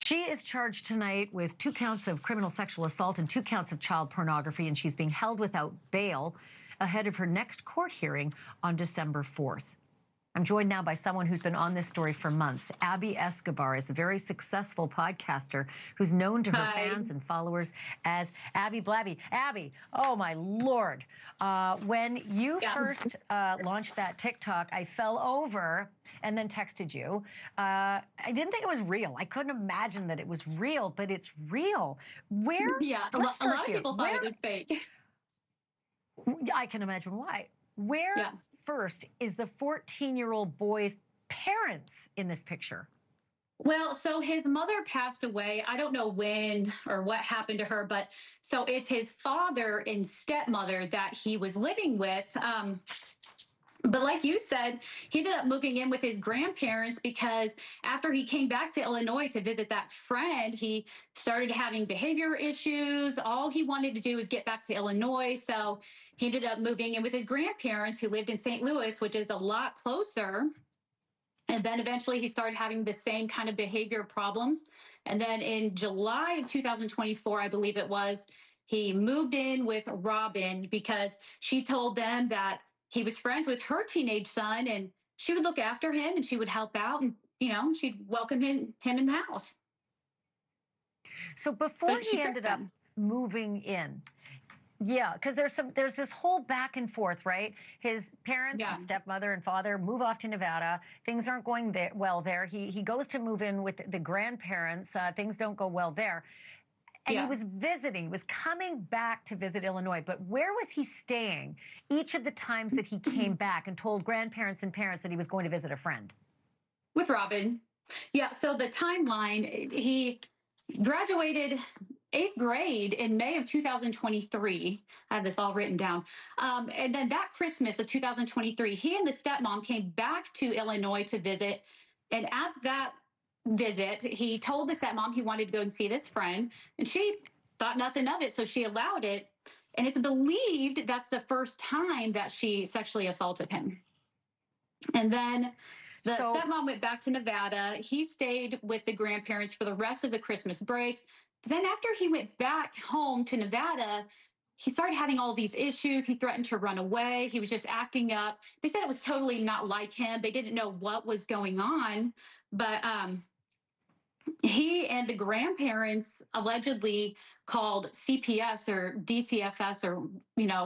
She is charged tonight with 2 counts of criminal sexual assault and 2 counts of child pornography, and she's being held without bail ahead of her next court hearing on December 4th. I'm joined now by someone who's been on this story for months. Abby Escobar is a very successful podcaster who's known to her fans and followers as Abby Blabby. Abby, oh my Lord. When you first launched that TikTok, I fell over and then texted you. I didn't think it was real. I couldn't imagine that it was real, but it's real. Where? Yeah, a lot of people thought it was fake. I can imagine why. Where first is the 14-year-old boy's parents in this picture? Well, so his mother passed away. I don't know when or what happened to her, but so it's his father and stepmother that he was living with. But like you said, he ended up moving in with his grandparents because after he came back to Illinois to visit that friend, he started having behavior issues. All he wanted to do was get back to Illinois. So he ended up moving in with his grandparents who lived in St. Louis, which is a lot closer. And then eventually he started having the same kind of behavior problems. And then in July of 2024, I believe it was, he moved in with Robin because she told them that he was friends with her teenage son and she would look after him and she would help out and, she'd welcome him in the house. So before he ended up moving in, because there's this whole back and forth, right? His parents, stepmother and father move off to Nevada. Things aren't going well there. He goes to move in with the grandparents. Things don't go well there. And he was visiting, was coming back to visit Illinois. But where was he staying each of the times that he came back and told grandparents and parents that he was going to visit a friend? With Robin. Yeah, so the timeline, he graduated 8th grade in May of 2023. I have this all written down. And then that Christmas of 2023, he and the stepmom came back to Illinois to visit. And at that visit, he told the stepmom he wanted to go and see this friend. And she thought nothing of it, so she allowed it. And it's believed that's the first time that she sexually assaulted him. And then the stepmom went back to Nevada. He stayed with the grandparents for the rest of the Christmas break. Then after he went back home to Nevada, he started having all these issues. He threatened to run away. He was just acting up. They said it was totally not like him. They didn't know what was going on. But he and the grandparents allegedly called CPS or DCFS or,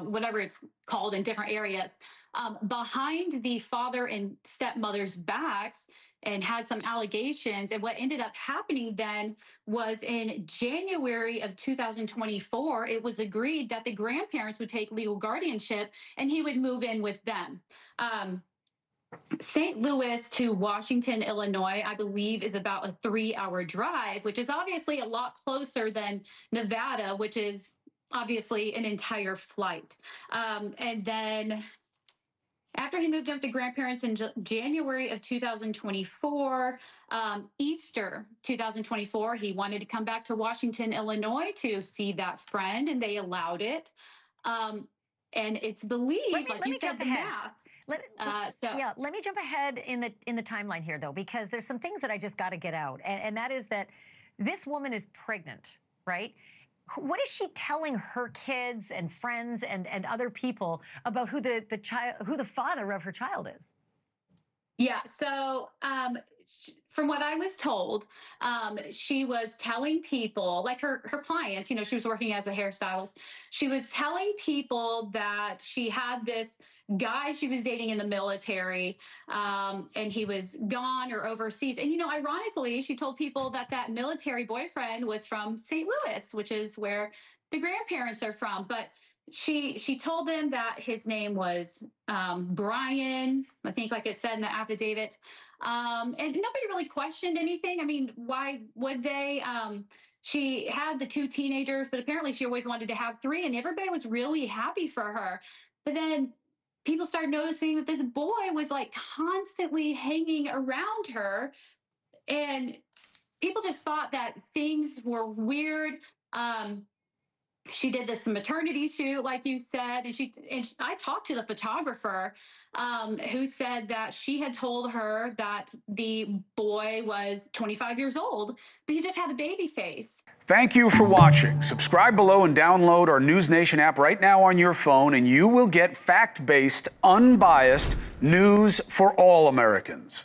whatever it's called in different areas, behind the father and stepmother's backs and had some allegations. And what ended up happening then was in January of 2024, it was agreed that the grandparents would take legal guardianship and he would move in with them. St. Louis to Washington, Illinois, I believe is about a 3-hour drive, which is obviously a lot closer than Nevada, which is obviously an entire flight. And then after he moved in with the grandparents in January of 2024, Easter 2024, he wanted to come back to Washington, Illinois to see that friend, and they allowed it. And it's believed, like you said, the math. Let me jump ahead in the timeline here, though, because there's some things that I just got to get out, and that is that this woman is pregnant, right? What is she telling her kids and friends and other people about who the father of her child is? Yeah, so from what I was told, she was telling people, like her clients, she was working as a hairstylist. She was telling people that she had this guy she was dating in the military, and he was gone or overseas. And, ironically, she told people that military boyfriend was from St. Louis, which is where the grandparents are from. But she told them that his name was Brian, I think, like it said in the affidavit. And nobody really questioned anything. I mean, why would they? She had the 2 teenagers, but apparently she always wanted to have 3, and everybody was really happy for her. But then people started noticing that this boy was like constantly hanging around her, and people just thought that things were weird. she did this maternity shoot, like you said, and I talked to the photographer who said that she had told her that the boy was 25 years old, but he just had a baby face. Thank you for watching. Subscribe below and download our NewsNation app right now on your phone, and you will get fact-based, unbiased news for all Americans.